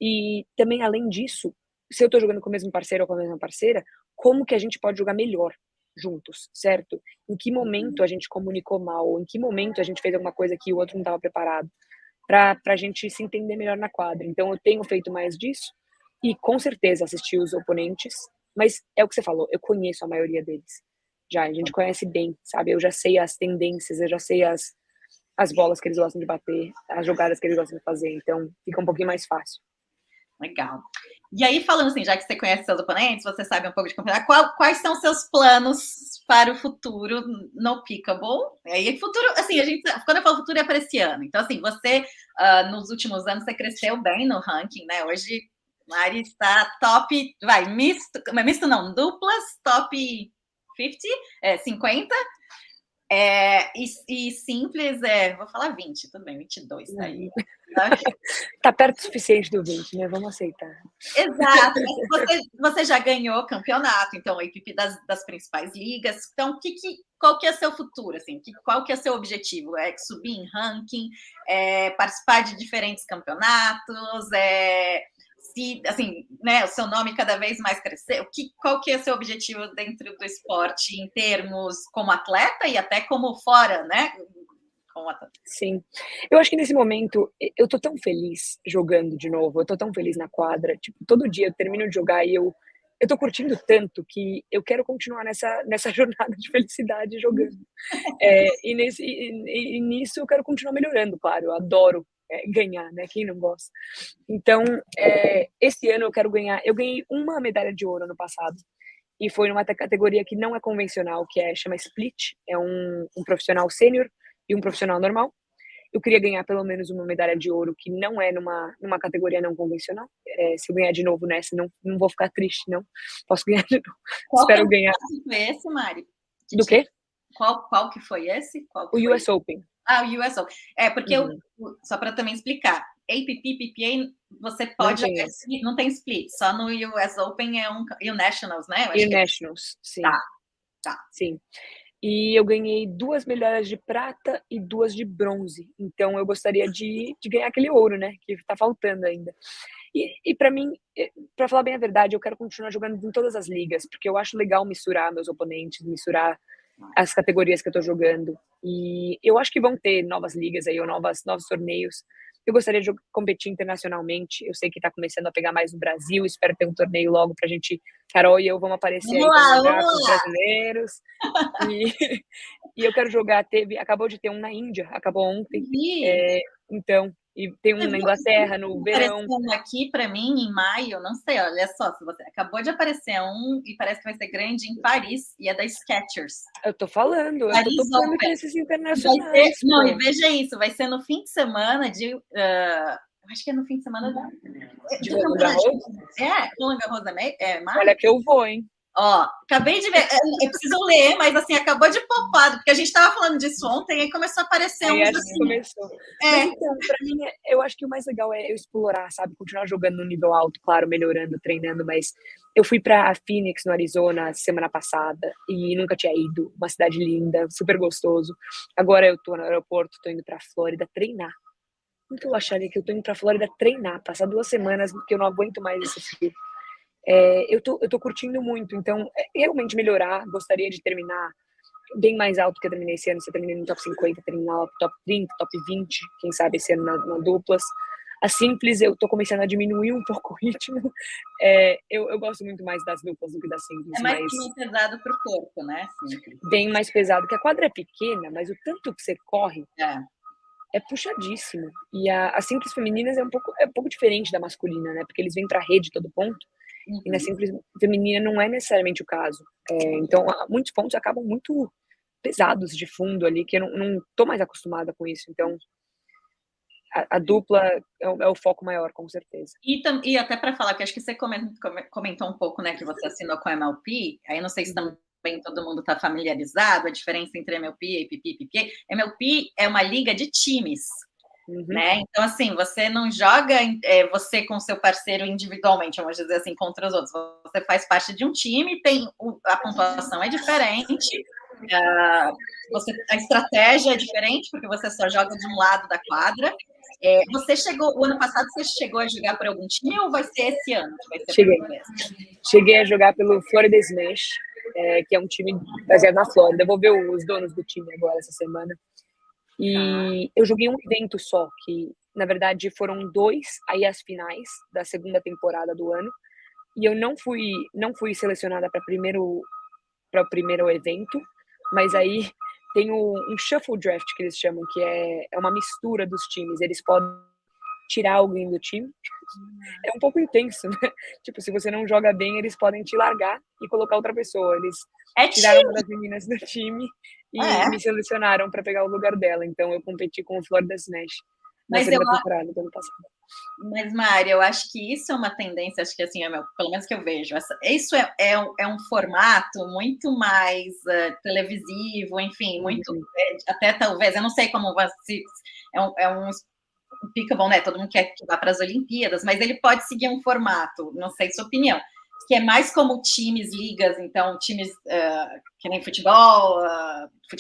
E também, além disso, se eu tô jogando com o mesmo parceiro ou com a mesma parceira, como que a gente pode jogar melhor juntos, certo? Em que momento a gente comunicou mal, ou em que momento a gente fez alguma coisa que o outro não estava preparado, pra gente se entender melhor na quadra. Então eu tenho feito mais disso e com certeza assistir os oponentes, mas é o que você falou, eu conheço a maioria deles. Já, a gente conhece bem, sabe? Eu já sei as tendências, eu já sei as bolas que eles gostam de bater, as jogadas que eles gostam de fazer, então fica um pouquinho mais fácil. Legal. E aí, falando assim, já que você conhece seus oponentes, você sabe um pouco de campeonato, quais são seus planos para o futuro no Pickleball? E aí, futuro, assim, quando eu falo futuro é para esse ano. Então, assim, você, nos últimos anos, você cresceu bem no ranking, né? Hoje, Mari está top, misto não, duplas, top 50, 50. E simples, vou falar 20, tudo bem, 22, tá aí. Tá perto o suficiente do 20, né? Vamos aceitar. Exato. Você já ganhou campeonato, então, a equipe das principais ligas. Então, qual que é seu futuro? Assim, qual que é seu objetivo? É subir em ranking? Participar de diferentes campeonatos? Se, assim, né, o seu nome cada vez mais crescer? Qual que é seu objetivo dentro do esporte em termos como atleta e até como fora, né? Sim. Eu acho que nesse momento, eu tô tão feliz jogando de novo, eu tô tão feliz na quadra, tipo, todo dia eu termino de jogar e eu tô curtindo tanto que eu quero continuar nessa jornada de felicidade jogando. E nisso eu quero continuar melhorando, claro, eu adoro ganhar, né? Quem não gosta? Então, esse ano eu quero ganhar. Eu ganhei uma medalha de ouro ano passado e foi numa categoria que não é convencional, chama split, é um profissional sênior e um profissional normal. Eu queria ganhar pelo menos uma medalha de ouro que não é numa categoria não convencional. Se eu ganhar de novo nessa, não vou ficar triste, não. Posso ganhar de novo. Espero ganhar. Qual foi esse, Mari? Do quê? Qual que foi esse? O US Open. O US Open. Porque só para também explicar, APP, PPA, você pode jogar, não tem split, só no US Open e o Nationals, né? E o Nationals, sim. Tá. Sim. E eu ganhei 2 medalhas de prata e 2 de bronze. Então eu gostaria de ganhar aquele ouro, né? Que tá faltando ainda. E para mim, para falar bem a verdade, eu quero continuar jogando em todas as ligas, porque eu acho legal misturar meus oponentes, misturar as categorias que eu tô jogando. E eu acho que vão ter novas ligas aí, ou novos torneios. Eu gostaria de competir internacionalmente. Eu sei que tá começando a pegar mais no Brasil. Espero ter um torneio logo pra gente. Carol e eu vamos aparecer aí pra jogar com os brasileiros. E eu quero jogar. Acabou de ter um na Índia, acabou ontem. Então, e tem um na Inglaterra no verão. Aqui para mim em maio, não sei, olha só, se você acabou de aparecer um e parece que vai ser grande em Paris e é da Skechers. Eu tô falando, eu tô topando com esses internacionais. E veja isso, vai ser no fim de semana de acho que é no fim de semana de Roland Garros. Roland Garros maio. Olha que eu vou, hein? Ó, acabei de ver, eu preciso ler, mas assim, acabou de popar, porque a gente estava falando disso ontem e começou a aparecer uns assim. Começou. Mas então, pra mim, eu acho que o mais legal é eu explorar, sabe? Continuar jogando no nível alto, claro, melhorando, treinando, mas eu fui pra Phoenix, no Arizona, semana passada e nunca tinha ido. Uma cidade linda, super gostoso. Agora eu tô no aeroporto, tô indo pra Flórida treinar. Nunca eu acharia que eu tô indo pra Flórida treinar, passar 2 semanas, porque eu não aguento mais esse frio. Eu tô curtindo muito, então realmente melhorar, gostaria de terminar bem mais alto que eu terminei esse ano, se eu terminei no top 50, terminar no top 30, top 20, quem sabe esse ano na duplas. A simples, eu tô começando a diminuir um pouco o ritmo, eu gosto muito mais das duplas do que das simples. É mais pesado pro corpo, né? Simples. Bem mais pesado, que a quadra é pequena, mas o tanto que você corre é puxadíssimo. E a simples femininas é um pouco diferente da masculina, né? Porque eles vêm pra rede todo ponto. E na simples feminina não é necessariamente o caso. Então, muitos pontos acabam muito pesados de fundo ali, que eu não tô mais acostumada com isso. Então, a dupla é o foco maior, com certeza. E até para falar, que acho que você comentou um pouco, né, que você assinou com a MLP, aí não sei se também todo mundo está familiarizado, a diferença entre MLP, APP e PPA. MLP é uma liga de times, né? Então, assim, você não joga você com seu parceiro individualmente, vamos dizer assim, contra os outros. Você faz parte de um time, a pontuação é diferente, a estratégia é diferente, porque você só joga de um lado da quadra. O ano passado você chegou a jogar por algum time ou vai ser esse ano que vai ser? Cheguei a jogar pelo Florida Smash, que é um time baseado na Flórida. Eu vou ver os donos do time agora essa semana. E eu joguei um evento só, que na verdade foram 2, aí as finais da segunda temporada do ano. E eu não fui selecionada para o primeiro evento, mas aí tem um shuffle draft que eles chamam, que é uma mistura dos times. Eles podem tirar alguém do time. É um pouco intenso, né? Tipo, se você não joga bem, eles podem te largar e colocar outra pessoa. Eles tiraram uma das meninas do time e me selecionaram para pegar o lugar dela. Então eu competi com o Florida Smash na segunda temporada do ano passado. Mas, Mari, eu acho que isso é uma tendência, acho que assim, pelo menos que eu vejo. Isso é um formato muito mais televisivo, enfim, muito. Até talvez, eu não sei como é um pickleball, né? Todo mundo quer que vá para as Olimpíadas, mas ele pode seguir um formato, não sei sua opinião, que é mais como times, ligas, então times que nem futebol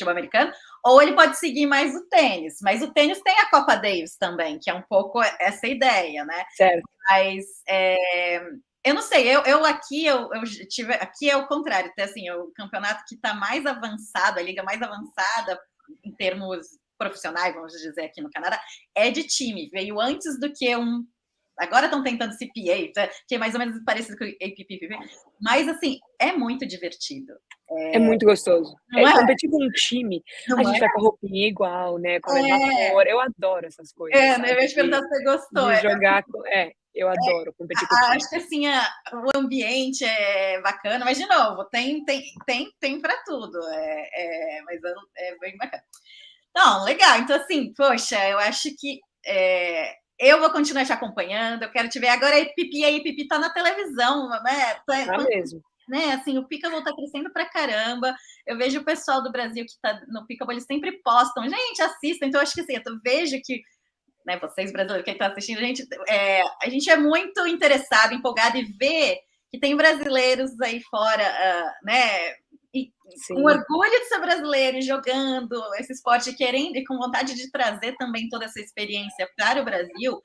americano, ou ele pode seguir mais o tênis, mas o tênis tem a Copa Davis também, que é um pouco essa ideia, né? Certo. Mas eu não sei, eu tive, aqui é o contrário, assim, o campeonato que está mais avançado, a liga mais avançada em termos profissionais, vamos dizer, aqui no Canadá, é de time, veio antes do que agora estão tentando CPA, que é mais ou menos parecido com o APP, mas assim, é muito divertido. É muito gostoso. Competir com um time, a gente vai com a roupinha igual, né? Com a mesma cor. Eu adoro essas coisas. Eu ia te perguntar se você gostou. De jogar eu adoro competir com o time. Acho que assim, o ambiente é bacana, mas de novo, tem para tudo. Mas é bem bacana. Não, legal. Então, assim, poxa, eu acho que eu vou continuar te acompanhando, eu quero te ver. Agora a Pipi tá na televisão, né? Tá mesmo. Né? Assim, o Pickleball tá crescendo pra caramba. Eu vejo o pessoal do Brasil que tá no Pickleball, eles sempre postam, gente, assista. Então, eu acho que assim, eu vejo que, né, vocês brasileiros que estão assistindo, a gente é muito interessado, empolgado e ver que tem brasileiros aí fora, né? E com orgulho de ser brasileiro e jogando esse esporte, querendo e com vontade de trazer também toda essa experiência para o Brasil.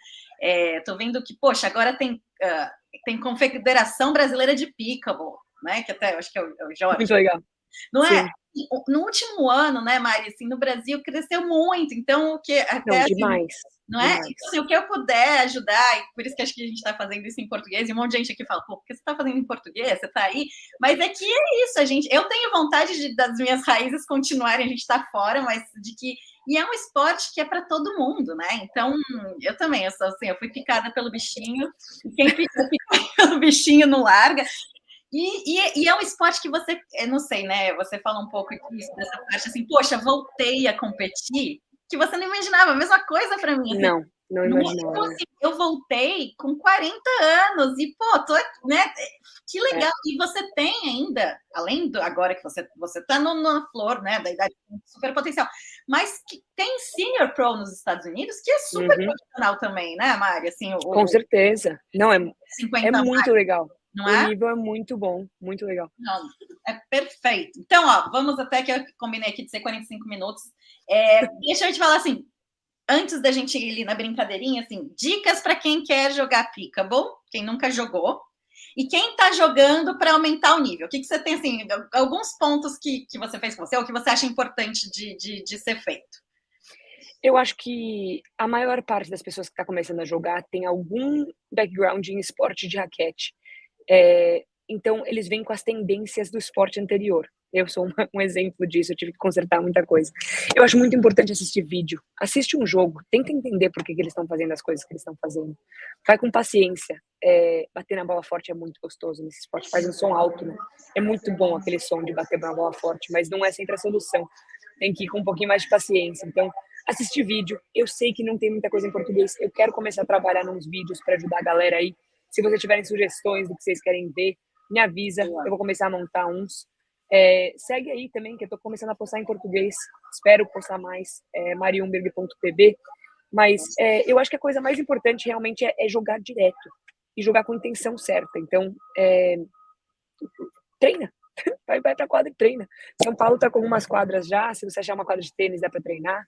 Tô vendo que, poxa, agora tem Confederação Brasileira de Pickleball, né? Que até eu acho que é o Jorge. Muito legal. Não é? No último ano, né, Mari, assim, no Brasil cresceu muito. Então, o que até demais. Não é? Então, assim, o que eu puder ajudar, e por isso que acho que a gente está fazendo isso em português, e um monte de gente aqui fala, pô, por que você está fazendo em português? Você está aí? Mas é que é isso, eu tenho vontade das minhas raízes continuarem, a gente está fora, mas de que. E é um esporte que é para todo mundo, né? Então, eu também, eu fui picada pelo bichinho, e quem pica pelo bichinho não larga. E é um esporte que você, não sei, né? Você fala um pouco disso, dessa parte assim, poxa, voltei a competir, que você não imaginava, a mesma coisa para mim. Assim, não imaginava. Então, assim, eu voltei com 40 anos e, pô, né? Que legal. E você tem ainda, além do agora que você tá na flor, né? Da idade super potencial, mas que tem Senior Pro nos Estados Unidos, que é super profissional também, né, Mari? Assim, com certeza. Não, é muito legal. Não o nível é muito bom, muito legal. Não, é perfeito. Então, vamos até que eu combinei aqui de ser 45 minutos. Deixa eu te falar assim, antes da gente ir ali na brincadeirinha, assim, dicas para quem quer jogar pickleball, quem nunca jogou, e quem está jogando para aumentar o nível. O que você tem, assim, alguns pontos que você fez com você, ou que você acha importante de ser feito? Eu acho que a maior parte das pessoas que está começando a jogar tem algum background em esporte de raquete. Então, eles vêm com as tendências do esporte anterior. Eu sou um exemplo disso, eu tive que consertar muita coisa. Eu acho muito importante assistir vídeo. Assiste um jogo, tenta entender por que eles estão fazendo as coisas que eles estão fazendo. Vai com paciência. Bater na bola forte é muito gostoso nesse esporte, faz um som alto, né? É muito bom aquele som de bater na bola forte, mas não é sempre a solução. Tem que ir com um pouquinho mais de paciência. Então, assistir vídeo. Eu sei que não tem muita coisa em português. Eu quero começar a trabalhar nos vídeos para ajudar a galera aí. Se vocês tiverem sugestões do que vocês querem ver, me avisa. Eu vou começar a montar uns. Segue aí também, que eu tô começando a postar em português. Espero postar mais. mariumberg.pb. Mas eu acho que a coisa mais importante realmente é jogar direto. E jogar com intenção certa. Então, treina. Vai pra quadra e treina. São Paulo tá com algumas quadras já. Se você achar uma quadra de tênis, dá pra treinar.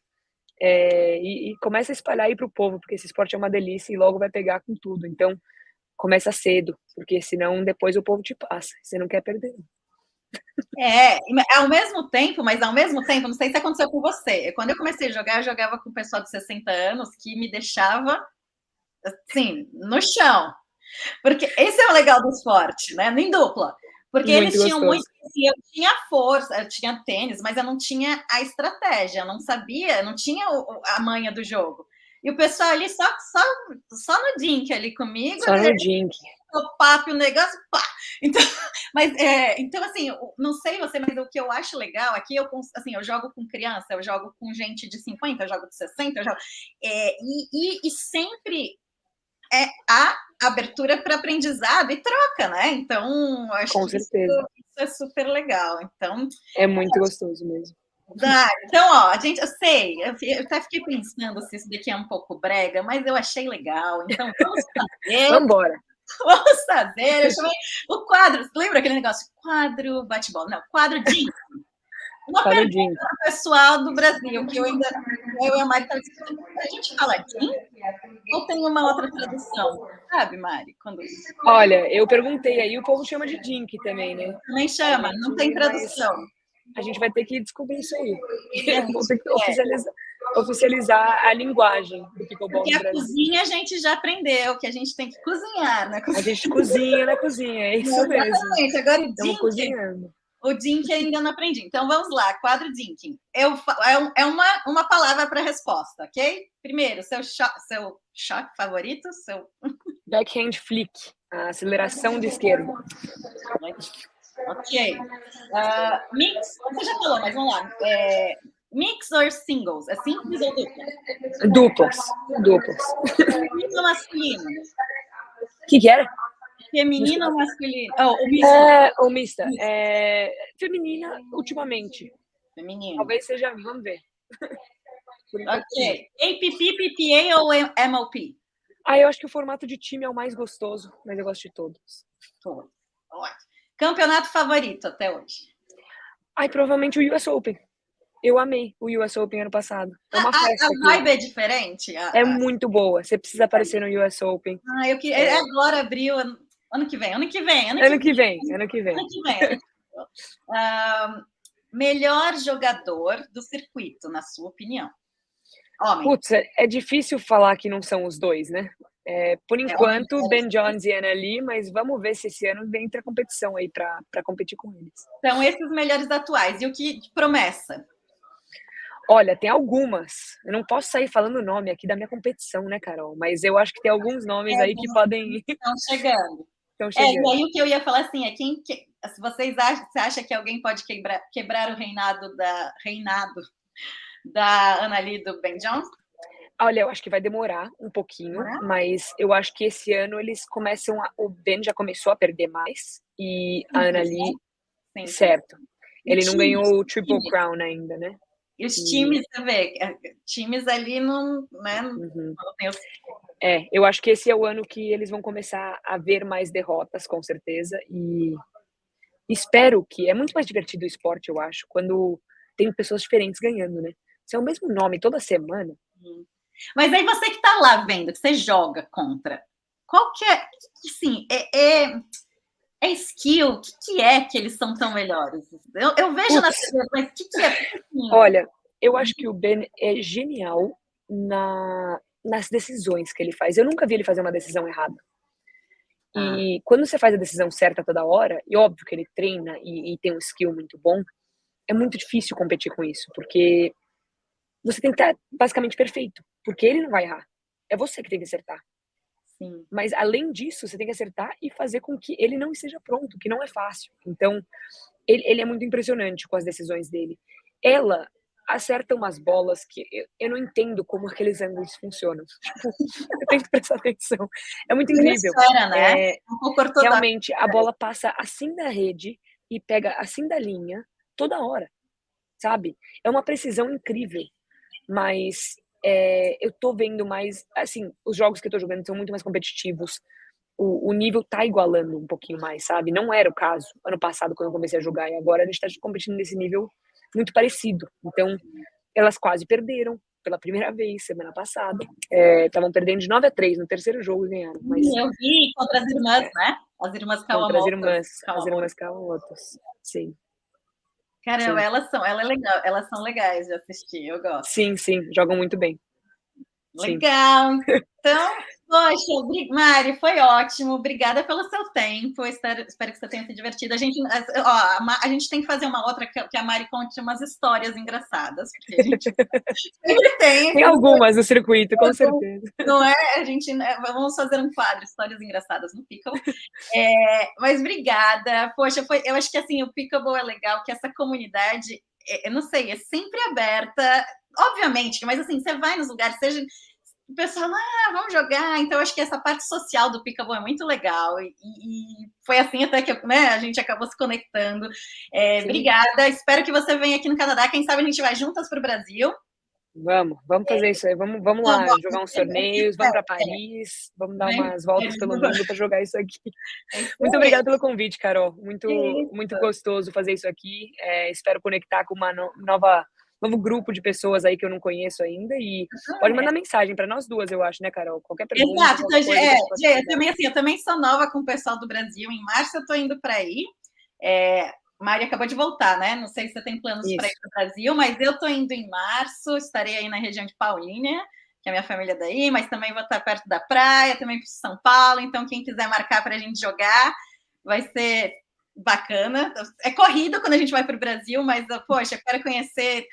E começa a espalhar aí pro povo, porque esse esporte é uma delícia e logo vai pegar com tudo. Então, começa cedo, porque senão depois o povo te passa. Você não quer perder. Ao mesmo tempo, não sei se aconteceu com você. Quando eu comecei a jogar, eu jogava com o pessoal de 60 anos que me deixava, assim, no chão. Porque esse é o legal do esporte, né? Em dupla. Porque Muito eles tinham gostoso. muito. Assim, eu tinha força, eu tinha tênis, mas eu não tinha a estratégia, eu não sabia, não tinha a manha do jogo. E o pessoal ali só no dink ali comigo. Só no dink. O papo, o negócio, pá. Então, assim, não sei você, mas o que eu acho legal aqui, eu jogo com criança, eu jogo com gente de 50, eu jogo de 60, e sempre a abertura para aprendizado e troca, né? Então, acho com que certeza. Isso é super legal. Então, é muito gostoso mesmo. Então, ó, eu sei, eu até fiquei pensando se isso daqui é um pouco brega, mas eu achei legal. Então, vamos fazer. Vamos embora. Vamos fazer. Eu chamei o quadro. Lembra aquele negócio? Quadro bate-bola. Não, quadro de. Uma Quadro pergunta para o pessoal do Brasil, que eu e a Mari estamos discutindo. A gente fala Jim ou tem uma outra tradução? Sabe, Mari? Olha, eu perguntei aí, o povo chama de Dink também, né? Também chama, não tem tradução. A gente vai ter que descobrir isso aí. Vou ter que oficializar a linguagem do pickleball no Brasil. Porque a cozinha a gente já aprendeu, que a gente tem que cozinhar, né? A gente cozinha na cozinha, é isso mesmo. Exatamente. Agora estamos cozinhando. O Dink ainda não aprendi. Então vamos lá, quadro Dinking. É uma palavra para resposta, ok? Primeiro, seu shot favorito, seu backhand flick, a aceleração de esquerda. Ok. Mix, você já falou, mas vamos lá. Mix or singles? É simples ou duplas? Duplas. Feminino ou masculino? O que era? Feminino ou masculino? O mista. Feminina, ultimamente. Feminino. Talvez seja, vamos ver. Ok. APP, PPA ou MLP? Eu acho que o formato de time é o mais gostoso, mas eu gosto de todos. Campeonato favorito até hoje? Provavelmente o US Open. Eu amei o US Open ano passado. É uma festa. A vibe é diferente? É muito boa. Você precisa aparecer no US Open. Agora abriu. Ano que vem. Melhor jogador do circuito, na sua opinião? Homem. Putz, é difícil falar que não são os dois, né? Por enquanto, Ben Jones e Ana Lee, mas vamos ver se esse ano entra a competição aí para competir com eles. Então, esses melhores atuais. E o que de promessa? Olha, tem algumas. Eu não posso sair falando o nome aqui da minha competição, né, Carol? Mas eu acho que tem alguns nomes aí que podem... Estão chegando. E aí o que eu ia falar assim, se você acha que alguém pode quebrar o reinado da Ana Lee e do Ben Jones? Olha, eu acho que vai demorar um pouquinho, mas eu acho que esse ano eles começam o Ben já começou a perder mais e a Ana Lee, certo. Ele não ganhou o Triple Crown ainda, né? E os times, você vê, times ali não, né? Uhum. Eu acho que esse é o ano que eles vão começar a ver mais derrotas, com certeza, e espero que... É muito mais divertido o esporte, eu acho, quando tem pessoas diferentes ganhando, né? Se é o mesmo nome toda semana... Mas aí você que está lá vendo, que você joga contra, qual que é, assim, é skill? O que é que eles são tão melhores? Eu vejo na TV, mas o que é? Olha, eu acho que o Ben é genial nas decisões que ele faz. Eu nunca vi ele fazer uma decisão errada. E quando você faz a decisão certa toda hora, e óbvio que ele treina e tem um skill muito bom, é muito difícil competir com isso, porque você tem que estar basicamente perfeito, porque ele não vai errar. É você que tem que acertar. Sim. Mas, além disso, você tem que acertar e fazer com que ele não esteja pronto, que não é fácil. Então, ele é muito impressionante com as decisões dele. acerta umas bolas que eu não entendo como aqueles ângulos funcionam. Tipo, eu tenho que prestar atenção. É muito incrível. Mistura, né? Um pouco ortodoxo. Realmente, a bola passa assim da rede e pega assim da linha toda hora, sabe? É uma precisão incrível, mas eu tô vendo mais, assim, os jogos que eu tô jogando são muito mais competitivos. O nível tá igualando um pouquinho mais, sabe? Não era o caso ano passado quando eu comecei a jogar, e agora a gente tá competindo nesse nível muito parecido. Então, elas quase perderam pela primeira vez semana passada. Estavam perdendo de 9-3 no terceiro jogo e ganharam. Mas, eu vi contra as irmãs, né? As irmãs contra as Kawamoto. irmãs Kawamotos. Sim. Caramba, Sim. elas são legais de assistir, eu gosto. Sim, jogam muito bem. Legal. Então, poxa, Mari, foi ótimo. Obrigada pelo seu tempo. Espero que você tenha se divertido. A gente tem que fazer uma outra que a Mari conte umas histórias engraçadas, porque a gente sempre tem. Tem algumas no circuito, com certeza. Não é? Vamos fazer um quadro, histórias engraçadas no Pickleball. Mas obrigada. Poxa, eu acho que assim, o Pickleball é legal, que essa comunidade, eu não sei, é sempre aberta, obviamente, mas assim, você vai nos lugares, seja o pessoal, vamos jogar. Então, eu acho que essa parte social do Pickleball é muito legal. E foi assim até que a gente acabou se conectando. Obrigada. Espero que você venha aqui no Canadá. Quem sabe a gente vai juntas para o Brasil. Vamos fazer isso aí. Vamos lá jogar uns torneios, vamos para Paris, vamos dar umas voltas pelo mundo para jogar isso aqui. Muito obrigada pelo convite, Carol. Muito gostoso fazer isso aqui. Espero conectar com uma novo grupo de pessoas aí que eu não conheço ainda, e pode mandar mensagem para nós duas, eu acho, né, Carol? Qualquer pergunta. Exato. Eu também sou nova com o pessoal do Brasil. Em março eu estou indo para aí. Mari acabou de voltar, né? Não sei se você tem planos para ir para o Brasil, mas eu estou indo em março, estarei aí na região de Paulínia, que é a minha família daí, mas também vou estar perto da praia, também para São Paulo, então quem quiser marcar para a gente jogar, vai ser bacana. É corrido quando a gente vai para o Brasil, mas, poxa, eu quero conhecer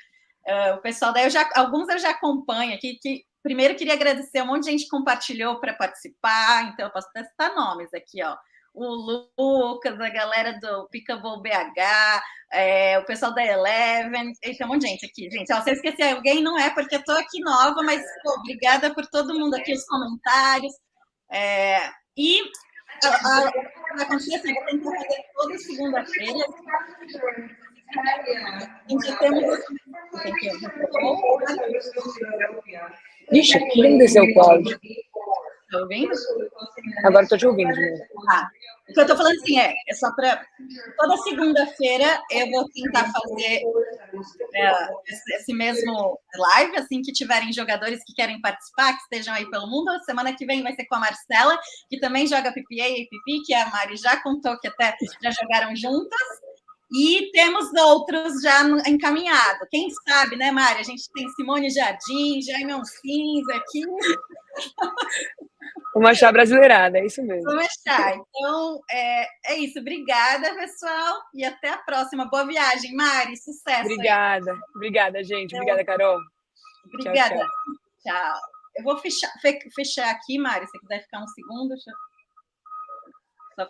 o pessoal daí. Alguns eu já acompanho aqui, que primeiro queria agradecer, um monte de gente compartilhou para participar, então eu posso testar nomes aqui, ó. O Lucas, a galera do Pickleball BH, o pessoal da Eleven, tem um monte de gente aqui, gente. Se eu esqueci alguém, não é porque eu tô aqui nova, mas obrigada por todo mundo aqui, os comentários. E vai acontecer assim, eu vou tentar fazer toda segunda-feira. Ixi, que lindo esse seu Cláudio. Tá ouvindo? Agora estou te ouvindo de novo. O que eu estou falando assim é só para toda segunda-feira eu vou tentar fazer esse mesmo live, assim que tiverem jogadores que querem participar, que estejam aí pelo mundo. A semana que vem vai ser com a Marcela, que também joga PPA e APP, que a Mari já contou que até já jogaram juntas. E temos outros já encaminhados. Quem sabe, né, Mari? A gente tem Simone Jardim, Jaime Oncins aqui. Uma chá brasileirada, é isso mesmo. Uma chá. Então, é isso. Obrigada, pessoal. E até a próxima. Boa viagem, Mari. Sucesso. Obrigada. Aí. Obrigada, gente. Obrigada, Carol. Obrigada. Tchau. Eu vou fechar aqui, Mari. Se você quiser ficar um segundo. Só